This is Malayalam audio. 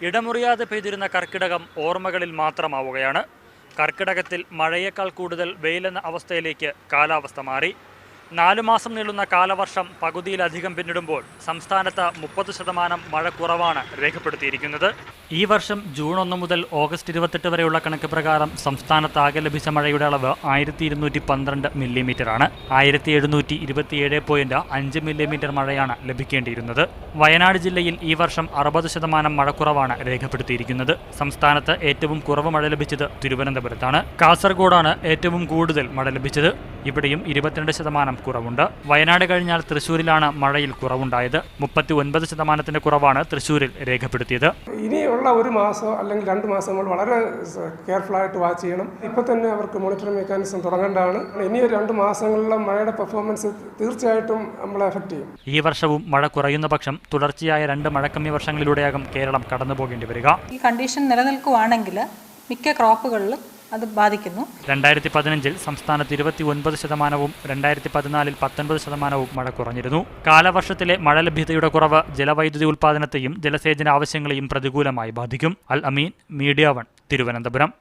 ഇടമുറിയാതെ പെയ്തിരുന്ന കർക്കിടകം ഓർമ്മകളിൽ മാത്രമാവുകയാണ്. കർക്കിടകത്തിൽ മഴയേക്കാൾ കൂടുതൽ വെയിലെന്ന അവസ്ഥയിലേക്ക് കാലാവസ്ഥ മാറി. 4 മാസം നീളുന്ന കാലവർഷം പകുതിയിലധികം പിന്നിടുമ്പോൾ സംസ്ഥാനത്ത് 30% മഴ കുറവാണ് രേഖപ്പെടുത്തിയിരിക്കുന്നത്. ഈ വർഷം ജൂൺ 1 മുതൽ ഓഗസ്റ്റ് 28 വരെയുള്ള കണക്ക് പ്രകാരം സംസ്ഥാനത്ത് ആകെ ലഭിച്ച മഴയുടെ അളവ് 1212 മില്ലിമീറ്ററാണ്. 1727.5 മില്ലിമീറ്റർ മഴയാണ് ലഭിക്കേണ്ടിയിരുന്നത്. വയനാട് ജില്ലയിൽ ഈ വർഷം 60% മഴക്കുറവാണ് രേഖപ്പെടുത്തിയിരിക്കുന്നത്. സംസ്ഥാനത്ത് ഏറ്റവും കുറവ് മഴ ലഭിച്ചത് തിരുവനന്തപുരത്താണ്. കാസർഗോഡാണ് ഏറ്റവും കൂടുതൽ മഴ ലഭിച്ചത്. ഇവിടെയും 22% കുറവുണ്ട്. വയനാട് കഴിഞ്ഞാൽ തൃശ്ശൂരിലാണ് മഴയിൽ കുറവുണ്ടായത്. 39% കുറവാണ് തൃശ്ശൂരിൽ രേഖപ്പെടുത്തിയത്. ഇനിയുള്ള ഒരു മാസം അല്ലെങ്കിൽ 2 മാസം നമ്മൾ വളരെ കെയർഫുൾ ആയിട്ട് വാച്ച് ചെയ്യണം. ഇപ്പോൾ തന്നെ അവർക്ക് മോണിറ്ററിംഗ് മെക്കാനിസം തുടങ്ങേണ്ടതാണ്. ഇനി 2 മാസങ്ങളിലെ മഴയുടെ പെർഫോമൻസ് തീർച്ചയായിട്ടും നമ്മളെ എഫക്ട് ചെയ്യും. ഈ വർഷവും മഴ കുറയുന്ന പക്ഷം തുടർച്ചയായ 2 മഴക്കമ്മി വർഷങ്ങളിലൂടെയാകും കേരളം കടന്നു പോകേണ്ടി വരിക. ഈ കണ്ടീഷൻ നിലനിൽക്കുകയാണെങ്കിൽ മിക്ക ക്രോപ്പുകളിലും അത് ബാധിക്കുന്നു. 2015 സംസ്ഥാനത്ത് 29%, 2014 19% മഴ കുറഞ്ഞിരുന്നു. കാലവർഷത്തിലെ മഴ ലഭ്യതയുടെ കുറവ് ജലവൈദ്യുതി ഉൽപ്പാദനത്തെയും ജലസേചന ആവശ്യങ്ങളെയും പ്രതികൂലമായി ബാധിക്കും. അൽ അമീൻ, മീഡിയ 1, തിരുവനന്തപുരം.